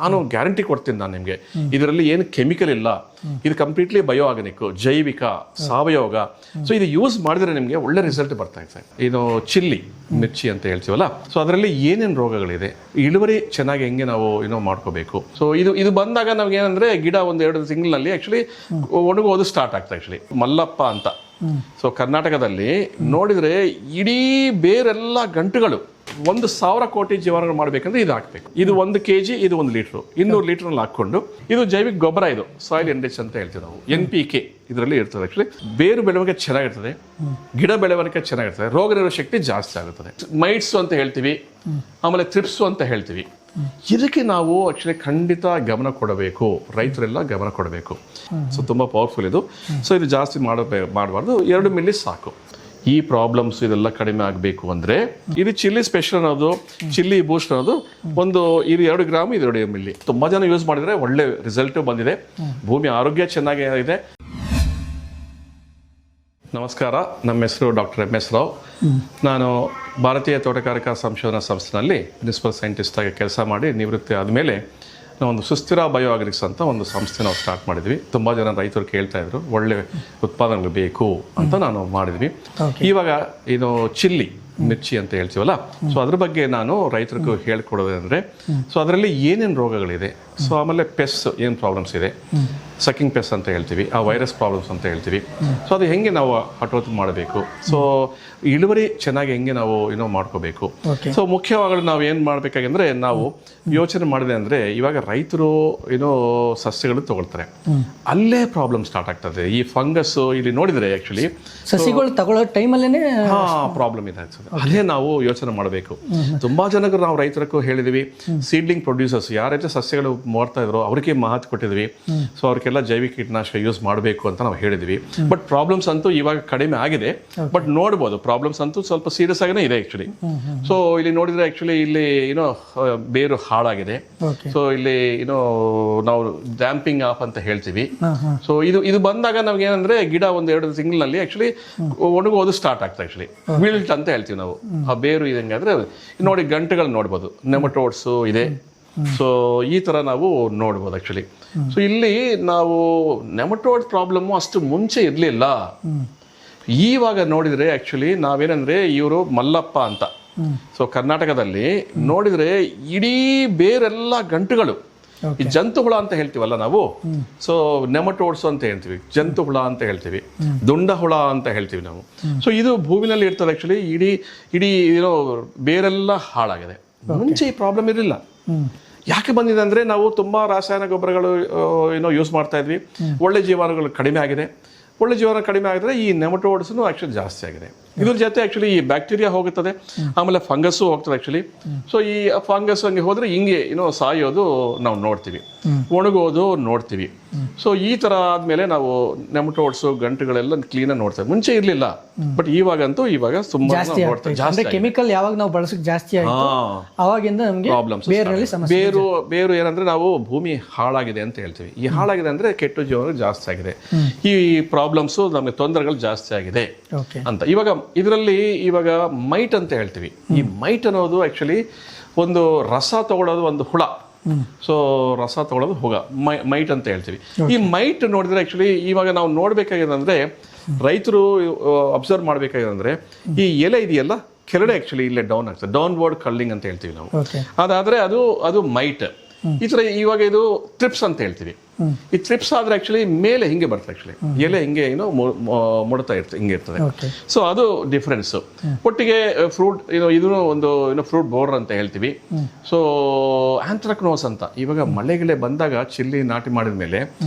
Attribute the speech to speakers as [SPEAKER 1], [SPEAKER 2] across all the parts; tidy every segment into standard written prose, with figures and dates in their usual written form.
[SPEAKER 1] ನಾನು ಗ್ಯಾರಂಟಿ ಕೊಡ್ತೀನಿ ನಾನು ನಿಮಗೆ, ಇದರಲ್ಲಿ ಏನು ಕೆಮಿಕಲ್ ಇಲ್ಲ, ಇದು ಕಂಪ್ಲೀಟ್ಲಿ ಬಯೋ ಆರ್ಗಾನಿಕ್, ಜೈವಿಕ, ಸಾವಯವ. ಸೊ ಇದು ಯೂಸ್ ಮಾಡಿದ್ರೆ ನಿಮಗೆ ಒಳ್ಳೆ ರಿಸಲ್ಟ್ ಬರ್ತಾ ಇದೆ. ಇದು ಚಿಲ್ಲಿ ಮಿರ್ಚಿ ಅಂತ ಹೇಳ್ತೀವಲ್ಲ, ಸೊ ಅದರಲ್ಲಿ ಏನೇನು ರೋಗಗಳಿದೆ, ಇಳುವರಿ ಚೆನ್ನಾಗಿ ಹೆಂಗೆ ನಾವು ಮಾಡ್ಕೋಬೇಕು. ಸೊ ಇದು ಬಂದಾಗ ನಮ್ಗೆ ಏನಂದ್ರೆ ಗಿಡ 1-2 ತಿಂಗಳಲ್ಲಿ ಆಕ್ಚುಲಿ ಒಣಗೋದು ಸ್ಟಾರ್ಟ್ ಆಗ್ತದೆ. ಆಕ್ಚುಲಿ ಮಲ್ಲಪ್ಪ ಅಂತ, ಸೊ ಕರ್ನಾಟಕದಲ್ಲಿ ನೋಡಿದ್ರೆ ಇಡೀ ಬೇರೆಲ್ಲ ಗಂಟುಗಳು 1,000 ಕೋಟಿ ಜೀವಾಣುಗಳು ಮಾಡಬೇಕಂದ್ರೆ ಇದು ಹಾಕಬೇಕು. ಇದು 1 kg, ಇದು 1 ಲೀಟ್ರು, 200 ಲೀಟರ್ನಲ್ಲಿ ಹಾಕೊಂಡು, ಇದು ಜೈವಿಕ ಗೊಬ್ಬರ, ಇದು ಸಾಯಿಲ್ ಎನ್ರಿಚ್ ಅಂತ ಹೇಳ್ತೀವಿ ನಾವು, NPK ಇದರಲ್ಲಿ ಇರ್ತದೆ. ಆಕ್ಚುಲಿ ಬೇರು ಬೆಳವಣಿಗೆ ಚೆನ್ನಾಗಿರ್ತದೆ, ಗಿಡ ಬೆಳವಣಿಗೆ ಚೆನ್ನಾಗಿರ್ತದೆ, ರೋಗ ನಿರೋಧಕ ಶಕ್ತಿ ಜಾಸ್ತಿ ಆಗುತ್ತದೆ. ಮೈಟ್ಸು ಅಂತ ಹೇಳ್ತೀವಿ, ಆಮೇಲೆ ಥ್ರಿಪ್ಸು ಅಂತ ಹೇಳ್ತೀವಿ. ಇದಕ್ಕೆ ನಾವು ಆಕ್ಚುಲಿ ಖಂಡಿತ ಗಮನ ಕೊಡಬೇಕು, ರೈತರೆಲ್ಲ ಗಮನ ಕೊಡಬೇಕು. ಸೊ ತುಂಬ ಪವರ್ಫುಲ್ ಇದು. ಸೊ ಇದು ಜಾಸ್ತಿ ಮಾಡಬಾರ್ದು, 2 ಮಿಲಿ ಸಾಕು. ಈ ಪ್ರಾಬ್ಲಮ್ಸ್ ಇದೆಲ್ಲ ಕಡಿಮೆ ಆಗಬೇಕು ಅಂದರೆ ಇದು ಚಿಲ್ಲಿ ಸ್ಪೆಷಲ್ ಅನ್ನೋದು, ಚಿಲ್ಲಿ ಬೂಸ್ಟ್ ಅನ್ನೋದು ಇದು 2 ಗ್ರಾಮ್, ಇದು 2 ಮಿಲಿ. ತುಂಬ ಜನ ಯೂಸ್ ಮಾಡಿದರೆ ಒಳ್ಳೆ ರಿಸಲ್ಟ್ ಬಂದಿದೆ, ಭೂಮಿ ಆರೋಗ್ಯ ಚೆನ್ನಾಗಿದೆ. ನಮಸ್ಕಾರ, ನಮ್ಮ ಹೆಸರು ಡಾಕ್ಟರ್ MS ರಾವ್. ನಾನು ಭಾರತೀಯ ತೋಟಗಾರಿಕಾ ಸಂಶೋಧನಾ ಸಂಸ್ಥೆಯಲ್ಲಿ ಪ್ರಿನ್ಸಿಪಲ್ ಸೈಂಟಿಸ್ಟ್ ಆಗಿ ಕೆಲಸ ಮಾಡಿ ನಿವೃತ್ತಿ ಆದಮೇಲೆ ನಾವೊಂದು ಸುಸ್ಥಿರ ಬಯೋ ಆರ್ಗಾನಿಕ್ಸ್ ಅಂತ ಒಂದು ಸಂಸ್ಥೆ ನಾವು ಸ್ಟಾರ್ಟ್ ಮಾಡಿದ್ವಿ. ತುಂಬ ಜನ ರೈತರು ಕೇಳ್ತಾ ಇದ್ರು, ಒಳ್ಳೆ ಉತ್ಪಾದನೆಗಳು ಬೇಕು ಅಂತ ನಾನು ಮಾಡಿದ್ವಿ. ಇವಾಗ ಇದು ಚಿಲ್ಲಿ ಮಿರ್ಚಿ ಅಂತ ಹೇಳ್ತೀವಲ್ಲ, ಸೊ ಅದ್ರ ಬಗ್ಗೆ ನಾನು ರೈತರಿಗೂ ಹೇಳ್ಕೊಡೋದಂದರೆ, ಸೊ ಅದರಲ್ಲಿ ಏನೇನು ರೋಗಗಳಿದೆ, ಸೊ ಆಮೇಲೆ ಪೆಸ್ ಏನು ಪ್ರಾಬ್ಲಮ್ಸ್ ಇದೆ, ಸಕಿಂಗ್ ಪೆಸ್ ಅಂತ ಹೇಳ್ತೀವಿ, ಆ ವೈರಸ್ ಪ್ರಾಬ್ಲಮ್ಸ್ ಅಂತ ಹೇಳ್ತೀವಿ. ಸೊ ಅದು ಹೆಂಗೆ ನಾವು ಹತೋಟಿ ಮಾಡಬೇಕು, ಸೊ ಇಳುವರಿ ಚೆನ್ನಾಗಿ ಹೆಂಗೆ ನಾವು ಮಾಡ್ಕೋಬೇಕು. ಸೊ ಮುಖ್ಯವಾಗಿ ನಾವು ಏನು ಮಾಡಬೇಕಾಗಂದ್ರೆ, ನಾವು ಯೋಚನೆ ಮಾಡಿದೆ ಅಂದರೆ, ಇವಾಗ ರೈತರು ಸಸ್ಯಗಳು ತಗೊಳ್ತಾರೆ, ಅಲ್ಲೇ ಪ್ರಾಬ್ಲಮ್ ಸ್ಟಾರ್ಟ್ ಆಗ್ತದೆ. ಈ ಫಂಗಸ್ ಇಲ್ಲಿ ನೋಡಿದರೆ ಆ್ಯಕ್ಚುಲಿ
[SPEAKER 2] ಸಸಿಗಳು ತಗೊಳ್ಳೋ ಟೈಮಲ್ಲೇ
[SPEAKER 1] ಪ್ರಾಬ್ಲಮ್ ಇದೆ. ಅದೇ ನಾವು ಯೋಚನೆ ಮಾಡಬೇಕು. ತುಂಬಾ ಜನಕ್ಕೆ ನಾವು ರೈತರಿಗೂ ಹೇಳಿದ್ವಿ, ಸೀಡ್ಲಿಂಗ್ ಪ್ರೊಡ್ಯೂಸರ್ಸ್ ಯಾರೈತೆ ಸಸ್ಯಗಳು ಮಾಡ್ತಾ ಇದ್ರು ಅವ್ರಿಗೆ ಮಾತು ಕೊಟ್ಟಿದ್ವಿ. ಸೊ ಅವ್ರಿಗೆಲ್ಲ ಜೈವಿಕ ಕೀಟನಾಶಕ ಯೂಸ್ ಮಾಡಬೇಕು ಅಂತ ನಾವು ಹೇಳಿದ್ವಿ. ಬಟ್ ಪ್ರಾಬ್ಲಮ್ಸ್ ಅಂತೂ ಇವಾಗ ಕಡಿಮೆ ಆಗಿದೆ. ಬಟ್ ನೋಡ್ಬೋದು, ಪ್ರಾಬ್ಲಮ್ಸ್ ಅಂತೂ ಸ್ವಲ್ಪ ಸೀರಿಯಸ್ ಆಗೇ ಇದೆ ಆಕ್ಚುಲಿ. ಸೊ ಇಲ್ಲಿ ನೋಡಿದ್ರೆ ಆಕ್ಚುಲಿ ಇಲ್ಲಿ ಬೇರು ಹಾಳಾಗಿದೆ. ಸೊ ಇಲ್ಲಿ ನಾವು ಡ್ಯಾಂಪಿಂಗ್ ಆಫ್ ಅಂತ ಹೇಳ್ತೀವಿ. ಸೊ ಇದು ಬಂದಾಗ ನಮ್ಗೆ ಏನಂದ್ರೆ ಗಿಡ 1-2 ತಿಂಗಳಲ್ಲಿ ಆಕ್ಚುಲಿ ಒಣಗೋದು ಸ್ಟಾರ್ಟ್ ಆಗ್ತದೆ. ಆಕ್ಚುಲಿ ವಿಲ್ಟ್ ಅಂತ ಹೇಳ್ತೀವಿ ನಾವು. ಆ ಬೇರು ಇದಂಗೆ ಆದ್ರೆ ನೋಡಿ ಗಂಟೆಗಳು ನೋಡ್ಬೋದು, ನೆಮಟೋಡ್ಸು ಇದೆ. ಸೊ ಈ ಥರ ನಾವು ನೋಡ್ಬೋದು ಆ್ಯಕ್ಚುಲಿ. ಸೊ ಇಲ್ಲಿ ನಾವು ನೆಮಟೋಡ್ ಪ್ರಾಬ್ಲಮ್ಮು ಅಷ್ಟು ಮುಂಚೆ ಇರಲಿಲ್ಲ. ಈವಾಗ ನೋಡಿದರೆ ಆ್ಯಕ್ಚುಲಿ ನಾವೇನಂದರೆ, ಇವರು ಮಲ್ಲಪ್ಪ ಅಂತ, ಸೊ ಕರ್ನಾಟಕದಲ್ಲಿ ನೋಡಿದರೆ ಇಡೀ ಬೇರೆಲ್ಲ ಗಂಟುಗಳು, ಈ ಜಂತು ಹುಳ ಅಂತ ಹೇಳ್ತೀವಲ್ಲ ನಾವು, ಸೊ ನೆಮಟೋಡ್ಸ್ ಅಂತ ಹೇಳ್ತೀವಿ, ಜಂತು ಹುಳ ಅಂತ ಹೇಳ್ತೀವಿ, ದುಂಡ ಹುಳ ಅಂತ ಹೇಳ್ತೀವಿ ನಾವು. ಸೊ ಇದು ಭೂಮಿನಲ್ಲಿ ಇರ್ತದೆ ಆ್ಯಕ್ಚುಲಿ. ಇಡೀ ಬೇರೆಲ್ಲ ಹಾಳಾಗಿದೆ. ಮುಂಚೆ ಈ ಪ್ರಾಬ್ಲಮ್ ಇರಲಿಲ್ಲ. ಯಾಕೆ ಬಂದಿದೆ ಅಂದರೆ, ನಾವು ತುಂಬ ರಾಸಾಯನಿಕ ಗೊಬ್ಬರಗಳು ಯೂಸ್ ಮಾಡ್ತಾ ಇದ್ವಿ, ಒಳ್ಳೆ ಜೀವಾಣುಗಳು ಕಡಿಮೆ ಆಗಿದೆ. ಒಳ್ಳೆ ಜೀವಾಣು ಕಡಿಮೆ ಆಗಿದ್ರೆ ಈ ನೆಮಟೋಡ್ಸ್ನು ಆ್ಯಕ್ಚುಲಿ ಜಾಸ್ತಿ ಆಗಿದೆ. ಇದ್ರ ಜೊತೆ ಆ್ಯಕ್ಚುಲಿ ಈ ಬ್ಯಾಕ್ಟೀರಿಯಾ ಹೋಗುತ್ತದೆ, ಆಮೇಲೆ ಫಂಗಸ್ಸು ಹೋಗ್ತದೆ ಆ್ಯಕ್ಚುಲಿ. ಸೊ ಈ ಫಂಗಸ್ ಹಂಗೆ ಹೋದರೆ ಹಿಂಗೆ ಸಾಯೋದು ನಾವು ನೋಡ್ತೀವಿ, ಒಣಗೋದು ನೋಡ್ತೀವಿ. ಸೊ ಈ ಥರ ಆದಮೇಲೆ ನಾವು ನೆಮಟೋಡ್ಸು ಗಂಟುಗಳೆಲ್ಲ ಕ್ಲೀನಾಗಿ ನೋಡ್ತೇವೆ. ಮುಂಚೆ ಇರಲಿಲ್ಲ, ಬಟ್ ಇವಾಗ ತುಂಬ ಜಾಸ್ತಿ
[SPEAKER 2] ಕೆಮಿಕಲ್ ಯಾವಾಗ ನಾವು ಬಳಸೋಕೆ ಜಾಸ್ತಿ ಅವಾಗಿಂದ ನಮಗೆ
[SPEAKER 1] ಪ್ರಾಬ್ಲಮ್ಸ್. ಬೇರು ಏನಂದ್ರೆ, ನಾವು ಭೂಮಿ ಹಾಳಾಗಿದೆ ಅಂತ ಹೇಳ್ತೀವಿ. ಈ ಹಾಳಾಗಿದೆ ಅಂದ್ರೆ ಕೆಟ್ಟು ಜೀವನ ಜಾಸ್ತಿ ಆಗಿದೆ, ಈ ಪ್ರಾಬ್ಲಮ್ಸು ನಮಗೆ ತೊಂದರೆಗಳು ಜಾಸ್ತಿ ಆಗಿದೆ ಅಂತ. ಇದರಲ್ಲಿ ಮೈಟ್ ಅಂತ ಹೇಳ್ತೀವಿ. ಈ ಮೈಟ್ ಅನ್ನೋದು ಆಕ್ಚುಲಿ ಒಂದು ರಸ ತಗೊಳ್ಳೋದು, ಒಂದು ಹುಳ. ಸೊ ರಸ ತಗೊಳ್ಳೋದು ಹುಳ, ಮೈಟ್ ಅಂತ ಹೇಳ್ತೀವಿ. ಈ ಮೈಟ್ ನೋಡಿದ್ರೆ ಆಕ್ಚುಲಿ ಇವಾಗ ನಾವು ನೋಡ್ಬೇಕಾಗಿದೆ ಅಂದ್ರೆ, ರೈತರು ಅಬ್ಸರ್ವ್ ಮಾಡ್ಬೇಕಾಗಿದೆ ಅಂದ್ರೆ, ಈ ಎಲೆ ಇದೆಯಲ್ಲ ಕೆಳಗಡೆ ಆಕ್ಚುಲಿ ಇಲ್ಲೇ ಡೌನ್ ಆಗ್ತದೆ, ಡೌನ್ವರ್ಡ್ ಕರ್ಲಿಂಗ್ ಅಂತ ಹೇಳ್ತೀವಿ ನಾವು. ಅದಾದ್ರೆ ಅದು ಮೈಟ್. ಈ ಥರ ಇವಾಗ ಇದು ಥ್ರಿಪ್ಸ್ ಅಂತ ಹೇಳ್ತೀವಿ. ಈ ಥ್ರಿಪ್ಸ್ ಆದ್ರೆ ಆಕ್ಚುಲಿ ಮೇಲೆ ಹಿಂಗೆ ಬರ್ತದೆ, ಆಕ್ಚುಲಿ ಎಲೆ ಹಿಂಗೆ ಮುಡ್ತಾ ಇರ್ತದೆ, ಹಿಂಗೆ ಇರ್ತದೆ. ಸೊ ಅದು ಡಿಫ್ರೆನ್ಸ್. ಒಟ್ಟಿಗೆ ಫ್ರೂಟ್ ಇದನ್ನು ಒಂದು ಫ್ರೂಟ್ ಬೋರ್ಡರ್ ಅಂತ ಹೇಳ್ತೀವಿ. ಸೊ ಆಂಥ್ರಾಕ್ನೋಸ್ ಅಂತ, ಇವಾಗ ಮಳೆಗಳೇ ಬಂದಾಗ ಚಿಲ್ಲಿ ನಾಟಿ ಮಾಡಿದ ಮೇಲೆ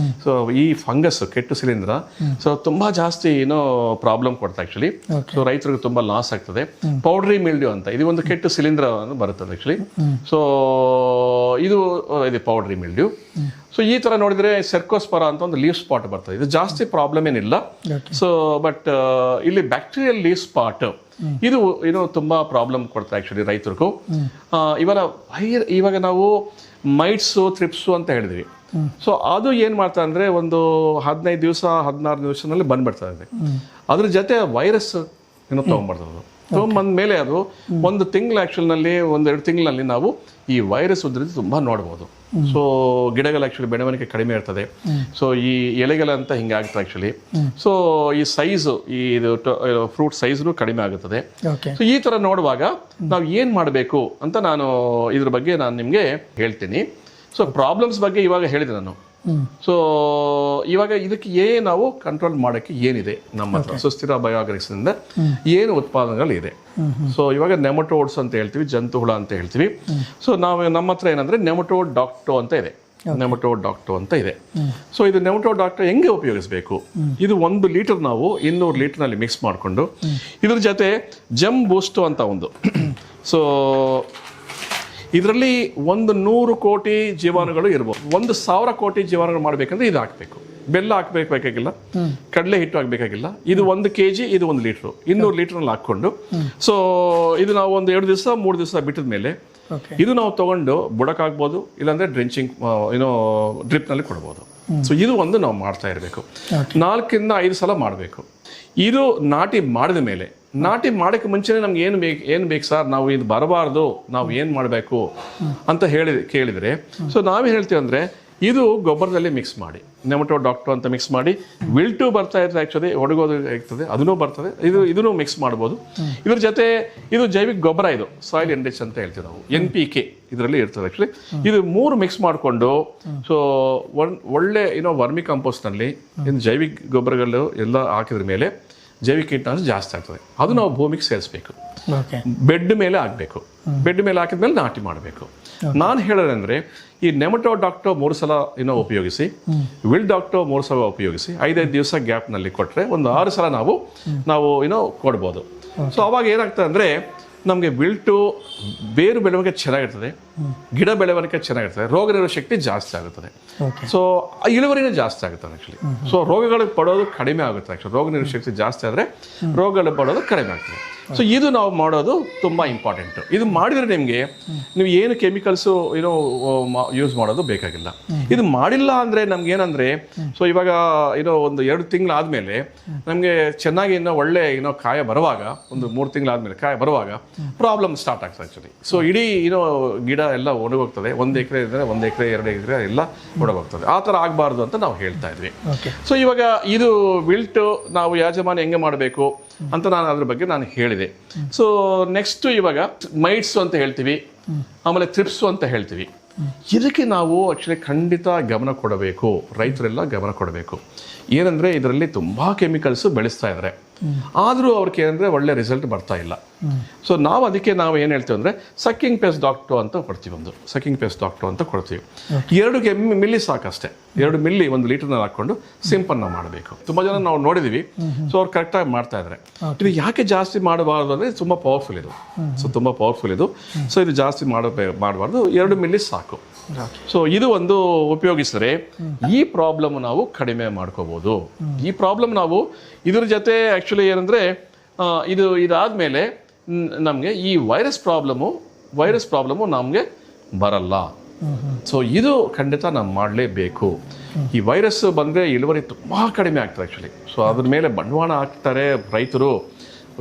[SPEAKER 1] ಸೊ ಈ ಫಂಗಸ್ ಕೆಟ್ಟು ಶಿಲೀಂಧ್ರ ಸೊ ತುಂಬಾ ಜಾಸ್ತಿ ಪ್ರಾಬ್ಲಮ್ ಕೊಡ್ತಾ ಆಕ್ಚುಲಿ. ಸೊ ರೈತರಿಗೆ ತುಂಬಾ ಲಾಸ್ ಆಗ್ತದೆ. ಪೌಡ್ರಿ ಮಿಲ್ಡ್ಯೂ ಅಂತ, ಇದು ಒಂದು ಕೆಟ್ಟು ಶಿಲೀಂಧ್ರ ಬರುತ್ತದೆ ಆಕ್ಚುಲಿ. ಸೊ ಇದು ಪೌಡ್ರಿ ಮಿಲ್ಡ್ಯೂ. ಸೊ ಈ ತರ ನೋಡಿದ್ರೆ ಸೆರ್ಕೋಸ್ಪರ ಅಂತ ಒಂದು ಲೀಫ್ ಸ್ಪಾಟ್ ಬರ್ತದೆ. ಇದು ಜಾಸ್ತಿ ಪ್ರಾಬ್ಲಮ್ ಏನಿಲ್ಲ. ಸೊ ಬಟ್ ಇಲ್ಲಿ ಬ್ಯಾಕ್ಟೀರಿಯಲ್ ಲೀಫ್ ಸ್ಪಾಟ್ ಇದು ತುಂಬಾ ಪ್ರಾಬ್ಲಮ್ ಕೊಡ್ತಾರೆ ಆಕ್ಚುಲಿ ರೈತರಿಗೂ. ಇವಾಗ ನಾವು ಮೈಟ್ಸು ಥ್ರಿಪ್ಸು ಅಂತ ಹೇಳಿದ್ವಿ. ಸೊ ಅದು ಏನ್ ಮಾಡ್ತಾರೆ ಅಂದ್ರೆ, ಒಂದು 15 ದಿವಸ 16 ದಿವಸದಲ್ಲಿ ಬಂದ್ಬಿಡ್ತಾ ಇದೆ. ಅದ್ರ ಜೊತೆ ವೈರಸ್ ತಗೊಂಡ್ಬರ್ತದೆ. ತೊಗೊಂಬಂದ ಮೇಲೆ ಅದು ಒಂದು ತಿಂಗಳು ಆ್ಯಕ್ಚುಲ್ನಲ್ಲಿ 1-2 ತಿಂಗಳಲ್ಲಿ ನಾವು ಈ ವೈರಸ್ ಉದ್ರಿದ್ದು ತುಂಬ ನೋಡ್ಬೋದು. ಸೊ ಗಿಡಗಳ ಆ್ಯಕ್ಚುಲಿ ಬೆಳವಣಿಗೆ ಕಡಿಮೆ ಇರ್ತದೆ. ಸೊ ಈ ಎಲೆಗಳಂತ ಹಿಂಗಾಗ್ತದೆ ಆ್ಯಕ್ಚುಲಿ. ಸೊ ಈ ಸೈಜು ಈ ಇದು ಫ್ರೂಟ್ ಸೈಜ್ನು ಕಡಿಮೆ ಆಗುತ್ತದೆ. ಸೊ ಈ ಥರ ನೋಡುವಾಗ ನಾವು ಏನು ಮಾಡಬೇಕು ಅಂತ ನಾನು ಇದ್ರ ಬಗ್ಗೆ ನಾನು ನಿಮಗೆ ಹೇಳ್ತೀನಿ. ಸೊ ಪ್ರಾಬ್ಲಮ್ಸ್ ಬಗ್ಗೆ ಇವಾಗ ಹೇಳಿದೆ ನಾನು. ಸೊ ಇವಾಗ ಇದಕ್ಕೆ ನಾವು ಕಂಟ್ರೋಲ್ ಮಾಡೋಕ್ಕೆ ಏನಿದೆ ನಮ್ಮ ಹತ್ರ ಸುಸ್ಥಿರ ಬಯೋಆರ್ಗಾನಿಕ್ಸ್ನಿಂದ ಏನು ಉತ್ಪಾದನೆಗಳಿದೆ. ಸೊ ಇವಾಗ ನೆಮಟೋಡ್ಸ್ ಅಂತ ಹೇಳ್ತೀವಿ, ಜಂತು ಹುಳ ಅಂತ ಹೇಳ್ತೀವಿ. ಸೊ ನಾವು ನಮ್ಮ ಹತ್ರ ಏನಂದ್ರೆ ನೆಮಟೋಡ್ ಡಾಕ್ಟೋ ಅಂತ ಇದೆ. ನೆಮಟೋಡ್ ಡಾಕ್ಟೋ ಅಂತ ಇದೆ. ಸೊ ಇದು ನೆಮಟೋಡ್ ಡಾಕ್ಟೋ ಹೆಂಗೆ ಉಪಯೋಗಿಸಬೇಕು? ಇದು 1 ಲೀಟರ್ ನಾವು 200 ಲೀಟರ್ನಲ್ಲಿ ಮಿಕ್ಸ್ ಮಾಡಿಕೊಂಡು ಇದ್ರ ಜೊತೆ ಜಮ್ ಬೂಸ್ಟೋ ಅಂತ ಒಂದು. ಸೊ ಇದರಲ್ಲಿ 100 ಕೋಟಿ ಜೀವಾಣುಗಳು ಇರ್ಬೋದು. 1,000 ಕೋಟಿ ಜೀವಾಣುಗಳು ಮಾಡಬೇಕಂದ್ರೆ ಇದು ಹಾಕಬೇಕು. ಬೆಲ್ಲ ಹಾಕಬೇಕಾಗಿಲ್ಲ, ಕಡಲೆ ಹಿಟ್ಟು ಹಾಕಬೇಕಾಗಿಲ್ಲ. ಇದು 1 kg, ಇದು 1 ಲೀಟ್ರು 200 ಲೀಟರ್ನಲ್ಲಿ ಹಾಕ್ಕೊಂಡು ಸೊ ಇದು ನಾವು 2 ದಿವಸ 3 ದಿವಸ ಬಿಟ್ಟಿದ ಮೇಲೆ ಇದು ನಾವು ತಗೊಂಡು ಬುಡಕ್ಕಾಗ್ಬೋದು, ಇಲ್ಲಾಂದ್ರೆ ಡ್ರೆಂಚಿಂಗ್ ಡ್ರಿಪ್ನಲ್ಲಿ ಕೊಡ್ಬೋದು. ಸೊ ಇದು ಒಂದು ನಾವು ಮಾಡ್ತಾ ಇರಬೇಕು. 4-5 ಸಲ ಮಾಡಬೇಕು. ಇದು ನಾಟಿ ಮಾಡಿದ ಮೇಲೆ, ನಾಟಿ ಮಾಡೋಕ್ಕೆ ಮುಂಚೆನೇ ನಮ್ಗೆ ಏನು ಬೇಕು ಸರ್, ನಾವು ಇದು ಬರಬಾರ್ದು, ನಾವು ಏನು ಮಾಡಬೇಕು ಅಂತ ಕೇಳಿದರೆ ಸೊ ನಾವೇನು ಹೇಳ್ತೀವಿ ಅಂದರೆ ಇದು ಗೊಬ್ಬರದಲ್ಲಿ ಮಿಕ್ಸ್ ಮಾಡಿ, ನೆಮಟೋಡ್ ಡಾಕ್ಟೋ ಅಂತ ಮಿಕ್ಸ್ ಮಾಡಿ, ವಿಲ್ಟು ಬರ್ತಾ ಇರ್ತದೆ ಆ್ಯಕ್ಚುಲಿ, ಒಣಗೋದು ಆಗ್ತದೆ, ಅದನ್ನೂ ಬರ್ತದೆ, ಇದನ್ನು ಮಿಕ್ಸ್ ಮಾಡ್ಬೋದು. ಇದ್ರ ಜೊತೆ ಇದು ಜೈವಿಕ ಗೊಬ್ಬರ, ಇದು ಸಾಯಿಲ್ ಎನ್ರಿಚ್ ಅಂತ ಹೇಳ್ತೀವಿ ನಾವು, NPK ಇದರಲ್ಲಿ ಇರ್ತದೆ ಆ್ಯಕ್ಚುಲಿ. ಇದು 3 ಮಿಕ್ಸ್ ಮಾಡಿಕೊಂಡು ಸೊ ಒಳ್ಳೆ ವರ್ಮಿ ಕಂಪೋಸ್ಟ್ನಲ್ಲಿ ಇನ್ನು ಜೈವಿಕ ಗೊಬ್ಬರಗಳು ಎಲ್ಲ ಹಾಕಿದ್ರ ಮೇಲೆ ಜೈವಿಕ ಕೀಟನಾಶಕ ಜಾಸ್ತಿ ಆಗ್ತದೆ. ಅದು ನಾವು ಭೂಮಿಗೆ ಸೇರಿಸ್ಬೇಕು, ಬೆಡ್ ಮೇಲೆ ಹಾಕಬೇಕು. ಬೆಡ್ ಮೇಲೆ ಹಾಕಿದ್ಮೇಲೆ ನಾಟಿ ಮಾಡಬೇಕು. ನಾನು ಹೇಳೋದಂದ್ರೆ ಈ ನೆಮಟೋಡ್ ಡಾಕ್ಟೋ 3 ಸಲ ಉಪಯೋಗಿಸಿ, ವಿಲ್ ಡಾಕ್ಟೋ 3 ಸಲ ಉಪಯೋಗಿಸಿ, 5-5 ದಿವಸ ಗ್ಯಾಪ್ನಲ್ಲಿ ಕೊಟ್ಟರೆ ಒಂದು 6 ಸಲ ನಾವು ಕೊಡ್ಬೋದು. ಸೊ ಅವಾಗ ಏನಾಗ್ತದೆ ಅಂದರೆ ನಮಗೆ ವಿಲ್ಟು ಬೇರು ಬೆಳವಣಿಗೆ ಚೆನ್ನಾಗಿರ್ತದೆ, ಗಿಡ ಬೆಳವಣಿಗೆ ಚೆನ್ನಾಗಿರ್ತದೆ, ರೋಗ ನಿರೋಧಕ ಶಕ್ತಿ ಜಾಸ್ತಿ ಆಗುತ್ತದೆ. ಸೊ ಇಳುವರಿನೇ ಜಾಸ್ತಿ ಆಗುತ್ತೆ ಆ್ಯಕ್ಚುಲಿ. ಸೊ ರೋಗಗಳು ಪಡೋದು ಕಡಿಮೆ ಆಗುತ್ತೆ ಆ್ಯಕ್ಚುಲಿ. ರೋಗ ನಿರೋಧಕ ಶಕ್ತಿ ಜಾಸ್ತಿ ಆದರೆ ರೋಗಗಳು ಪಡೋದು ಕಡಿಮೆ ಆಗ್ತದೆ. ಸೊ ಇದು ನಾವು ಮಾಡೋದು ತುಂಬ ಇಂಪಾರ್ಟೆಂಟು. ಇದು ಮಾಡಿದರೆ ನಿಮಗೆ ನೀವು ಏನು ಕೆಮಿಕಲ್ಸು ಯೂಸ್ ಮಾಡೋದು ಬೇಕಾಗಿಲ್ಲ. ಇದು ಮಾಡಿಲ್ಲ ಅಂದರೆ ನಮ್ಗೇನಂದರೆ ಸೊ ಇವಾಗ 1-2 ತಿಂಗಳಾದಮೇಲೆ ನಮಗೆ ಚೆನ್ನಾಗಿ ಒಳ್ಳೆ ಕಾಯ ಬರುವಾಗ, 1-3 ತಿಂಗಳಾದಮೇಲೆ ಕಾಯ ಬರುವಾಗ ಪ್ರಾಬ್ಲಮ್ ಸ್ಟಾರ್ಟ್ ಆಗ್ತದೆ ಆ್ಯಕ್ಚುಲಿ. ಸೊ ಇಡೀ ಗಿಡ ಎಲ್ಲ ಒಣಗೋಗ್ತದೆ. 1 ಎಕರೆ ಇದ್ದರೆ 1 ಎಕರೆ 2 ಎಕರೆ ಎಲ್ಲ ಒಣಗೋಗ್ತದೆ. ಆ ಥರ ಆಗಬಾರ್ದು ಅಂತ ನಾವು ಹೇಳ್ತಾ ಇದ್ವಿ. ಸೊ ಇವಾಗ ಇದು ವಿಲ್ಟು ನಾವು ಯಾಜಮಾನ್ಯ ಹೆಂಗೆ ಮಾಡಬೇಕು ಅಂತ ನಾನು ಅದ್ರ ಬಗ್ಗೆ ನಾನು ಹೇಳಿದೆ. ಸೊ ನೆಕ್ಸ್ಟ್ ಇವಾಗ ಮೈಟ್ಸು ಅಂತ ಹೇಳ್ತೀವಿ, ಆಮೇಲೆ ಥ್ರಿಪ್ಸು ಅಂತ ಹೇಳ್ತೀವಿ. ಇದಕ್ಕೆ ನಾವು ಆ್ಯಕ್ಚುಲಿ ಖಂಡಿತ ಗಮನ ಕೊಡಬೇಕು, ರೈತರೆಲ್ಲ ಗಮನ ಕೊಡಬೇಕು. ಏನಂದರೆ ಇದರಲ್ಲಿ ತುಂಬ ಕೆಮಿಕಲ್ಸು ಬೆಳೆಸ್ತಾ ಇದ್ದಾರೆ, ಆದರೂ ಅವ್ರಿಗೆ ಏನಂದರೆ ಒಳ್ಳೆ ರಿಸಲ್ಟ್ ಬರ್ತಾ ಇಲ್ಲ. ಸೊ ಅದಕ್ಕೆ ನಾವು ಏನು ಹೇಳ್ತೀವಿ ಅಂದರೆ ಸಕ್ಕಿಂಗ್ ಪೆಸ್ಟ್ ಡಾಕ್ಟೋ ಅಂತ ಕೊಡ್ತೀವಿ. ಸಕ್ಕಿಂಗ್ ಪೆಸ್ಟ್ ಡಾಕ್ಟೋ ಅಂತ ಕೊಡ್ತೀವಿ. 2 ಮಿಲ್ಲಿ ಸಾಕಷ್ಟೇ. 2 ಮಿಲ್ಲಿ 1 ಲೀಟರ್ನಲ್ಲಿ ಹಾಕ್ಕೊಂಡು ಸಿಂಪನ್ನ ಮಾಡಬೇಕು. ತುಂಬ ಜನ ನಾವು ನೋಡಿದ್ದೀವಿ. ಸೊ ಅವ್ರು ಕರೆಕ್ಟಾಗಿ ಮಾಡ್ತಾ ಇದ್ದಾರೆ. ಇದು ಯಾಕೆ ಜಾಸ್ತಿ ಮಾಡಬಾರ್ದು ಅಂದರೆ ತುಂಬ ಪವರ್ಫುಲ್ ಇದು. ಸೊ ತುಂಬ ಪವರ್ಫುಲ್ ಇದು. ಸೊ ಇದು ಜಾಸ್ತಿ ಮಾಡಬಾರ್ದು, 2 ಮಿಲ್ಲಿ ಸಾಕು. ಸೊ ಇದು ಒಂದು ಉಪಯೋಗಿಸಿದ್ರೆ ಈ ಪ್ರಾಬ್ಲಮ್ ನಾವು ಕಡಿಮೆ ಮಾಡ್ಕೋಬಹುದು. ಈ ಪ್ರಾಬ್ಲಮ್ ನಾವು ಇದ್ರ ಜೊತೆ ಆ್ಯಕ್ಚುಲಿ ಏನಂದರೆ ಇದಾದಮೇಲೆ ನಮಗೆ ಈ ವೈರಸ್ ಪ್ರಾಬ್ಲಮ್ಮು ನಮಗೆ ಬರಲ್ಲ. ಸೊ ಇದು ಖಂಡಿತ ನಾವು ಮಾಡಲೇಬೇಕು. ಈ ವೈರಸ್ ಬಂದರೆ ಇಳುವರಿ ತುಂಬ ಕಡಿಮೆ ಆಗ್ತದೆ ಆ್ಯಕ್ಚುಲಿ. ಸೊ ಅದ್ರ ಮೇಲೆ ಬಂಡವಾಳ ಹಾಕ್ತಾರೆ ರೈತರು.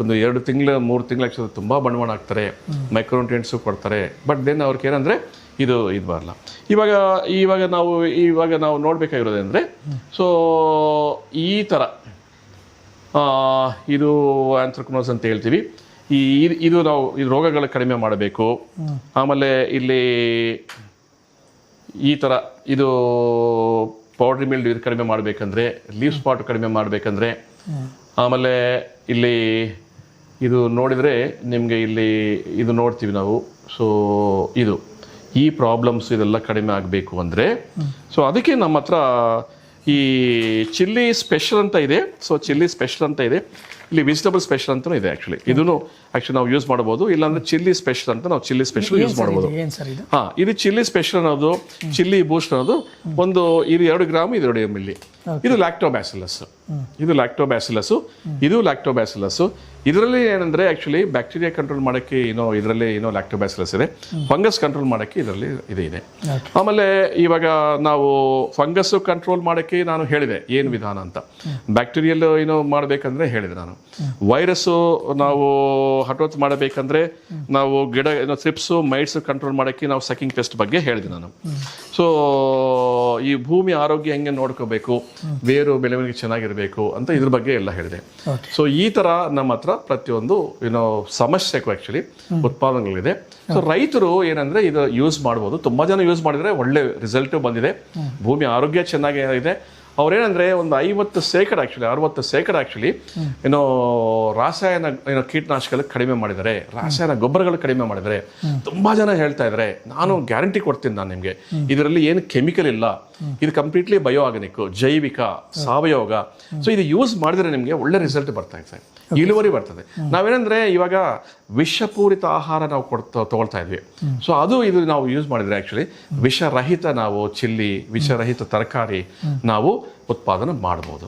[SPEAKER 1] 1-2 ತಿಂಗಳು 3 ತಿಂಗಳು ಆ್ಯಕ್ಚುಲಿ ತುಂಬ ಬಂಡವಾಳ ಹಾಕ್ತಾರೆ, ಮೈಕ್ರೋನ್ಯೂಟ್ರಿಯೆಂಟ್ಸು ಕೊಡ್ತಾರೆ. ಬಟ್ ದೆನ್ ಅವ್ರಿಗೆ ಏನಂದರೆ ಇದು ಬರಲ್ಲ. ಇವಾಗ ನಾವು ನೋಡಬೇಕಾಗಿರೋದಂದರೆ ಸೊ ಈ ಥರ ಇದು ಆಂಥ್ರಕ್ನೋಸ್ ಅಂತ ಹೇಳ್ತೀವಿ. ಇದು ನಾವು ಈ ರೋಗಗಳು ಕಡಿಮೆ ಮಾಡಬೇಕು. ಆಮೇಲೆ ಇಲ್ಲಿ ಈ ಥರ ಇದು ಪೌಡ್ರಿ ಮಿಲ್ಡ್ ಇದು ಕಡಿಮೆ ಮಾಡಬೇಕಂದ್ರೆ, ಲೀವ್ ಸ್ಪಾಟ್ ಕಡಿಮೆ ಮಾಡಬೇಕಂದ್ರೆ, ಆಮೇಲೆ ಇಲ್ಲಿ ಇದು ನೋಡಿದರೆ ನಿಮಗೆ ಇಲ್ಲಿ ಇದು ನೋಡ್ತೀವಿ ನಾವು. ಸೊ ಈ ಪ್ರಾಬ್ಲಮ್ಸ್ ಇದೆಲ್ಲ ಕಡಿಮೆ ಆಗಬೇಕು ಅಂದರೆ ಸೊ ಅದಕ್ಕೆ ನಮ್ಮ ಹತ್ರ ಈ ಚಿಲ್ಲಿ ಸ್ಪೆಷಲ್ ಅಂತ ಇದೆ. ಸೊ ಚಿಲ್ಲಿ ಸ್ಪೆಷಲ್ ಅಂತ ಇದೆ, ಇಲ್ಲಿ ವೆಜಿಟಬಲ್ ಸ್ಪೆಷಲ್ ಅಂತಲೂ ಇದೆ ಆ್ಯಕ್ಚುಲಿ. ಇದನ್ನು ಆ್ಯಕ್ಚುಲಿ ನಾವು ಯೂಸ್ ಮಾಡ್ಬೋದು. ಇಲ್ಲಾಂದರೆ ಚಿಲ್ಲಿ ಸ್ಪೆಷಲ್ ಅಂತ ನಾವು ಚಿಲ್ಲಿ ಸ್ಪೆಷಲ್ ಯೂಸ್ ಮಾಡ್ಬೋದು. ಇದು ಚಿಲ್ಲಿ ಸ್ಪೆಷಲ್ ಅನ್ನೋದು, ಚಿಲ್ಲಿ ಬೂಸ್ಟ್ ಅನ್ನೋದು ಇದು 2 ಗ್ರಾಮ್, ಇದು 2 ಮಿಲ್ಲಿ. ಇದು ಲ್ಯಾಕ್ಟೋಬ್ಯಾಸಿಲಸ್. ಇದು ಲ್ಯಾಕ್ಟೋಬ್ಯಾಸಿಲಸ್. ಇದರಲ್ಲಿ ಏನಂದರೆ ಆ್ಯಕ್ಚುಲಿ ಬ್ಯಾಕ್ಟೀರಿಯಾ ಕಂಟ್ರೋಲ್ ಮಾಡೋಕ್ಕೆ ಇದರಲ್ಲಿ ಲ್ಯಾಕ್ಟೋಬ್ಯಾಸಿಲಸ್ ಇದೆ. ಫಂಗಸ್ ಕಂಟ್ರೋಲ್ ಮಾಡೋಕ್ಕೆ ಇದರಲ್ಲಿ ಇದೆ. ಆಮೇಲೆ ಇವಾಗ ನಾವು ಫಂಗಸ್ ಕಂಟ್ರೋಲ್ ಮಾಡೋಕ್ಕೆ ನಾನು ಹೇಳಿದೆ ಏನು ವಿಧಾನ ಅಂತ. ಬ್ಯಾಕ್ಟೀರಿಯಲ್ ಮಾಡಬೇಕಂದ್ರೆ ಹೇಳಿದೆ ನಾನು. ನಾನು. ವೈರಸ್ಸು ನಾವು ಹತೋಟಿ ಮಾಡಬೇಕಂದ್ರೆ ನಾವು ಗಿಡ ಥ್ರಿಪ್ಸು ಮೈಟ್ಸ್ ಕಂಟ್ರೋಲ್ ಮಾಡೋಕ್ಕೆ ನಾವು ಸಕಿಂಗ್ ಪೆಸ್ಟ್ ಬಗ್ಗೆ ಹೇಳಿದೆ ನಾನು. ಸೊ ಈ ಭೂಮಿ ಆರೋಗ್ಯ ಹೆಂಗೆ ನೋಡ್ಕೋಬೇಕು, ಬೇರು ಬೆಳವಣಿಗೆ ಚೆನ್ನಾಗಿರಬೇಕು ಅಂತ ಇದ್ರ ಬಗ್ಗೆ ಎಲ್ಲ ಹೇಳಿದೆ. ಸೊ ಈ ಥರ ನಮ್ಮ ಹತ್ರ ಪ್ರತಿಯೊಂದು ಸಮಸ್ಯೆಗೂ ಆ್ಯಕ್ಚುಲಿ ಉತ್ಪಾದನೆಗಳಿದೆ. ಸೊ ರೈತರು ಏನಂದ್ರೆ ಇದು ಯೂಸ್ ಮಾಡ್ಬೋದು, ತುಂಬಾ ಜನ ಯೂಸ್ ಮಾಡಿದ್ರೆ ಒಳ್ಳೆ ರಿಸಲ್ಟ್ ಬಂದಿದೆ, ಭೂಮಿ ಆರೋಗ್ಯ ಚೆನ್ನಾಗಿದೆ. ಅವ್ರೇನಂದ್ರೆ ಒಂದು 60% ಆಕ್ಚುಲಿ ರಾಸಾಯನ ಕೀಟನಾಶಕಗಳು ಕಡಿಮೆ ಮಾಡಿದ್ದಾರೆ, ರಾಸಾಯನ ಗೊಬ್ಬರಗಳು ಕಡಿಮೆ ಮಾಡಿದ್ದಾರೆ. ತುಂಬಾ ಜನ ಹೇಳ್ತಾ ಇದ್ದಾರೆ, ನಾನು ಗ್ಯಾರಂಟಿ ಕೊಡ್ತೀನಿ ನಾನು ನಿಮ್ಗೆ, ಇದರಲ್ಲಿ ಏನು ಕೆಮಿಕಲ್ ಇಲ್ಲ, ಇದು ಕಂಪ್ಲೀಟ್ಲಿ ಬಯೋ ಆರ್ಗಾನಿಕ್, ಜೈವಿಕ, ಸಾವಯವ. ಸೊ ಇದು ಯೂಸ್ ಮಾಡಿದ್ರೆ ನಿಮ್ಗೆ ಒಳ್ಳೆ ರಿಸಲ್ಟ್ ಬರ್ತಾ ಇದೆ, ಇಳುವರಿ ಬರ್ತದೆ. ನಾವೇನಂದ್ರೆ ಇವಾಗ ವಿಷಪೂರಿತ ಆಹಾರ ನಾವು ತಗೊಳ್ತಾ ಇದ್ವಿ. ಸೊ ಇದು ನಾವು ಯೂಸ್ ಮಾಡಿದ್ರೆ ಆಕ್ಚುಲಿ ವಿಷರಹಿತ ನಾವು ಚಿಲ್ಲಿ, ವಿಷರಹಿತ ತರಕಾರಿ ನಾವು ಉತ್ಪಾದನೆ ಮಾಡ್ಬೋದು.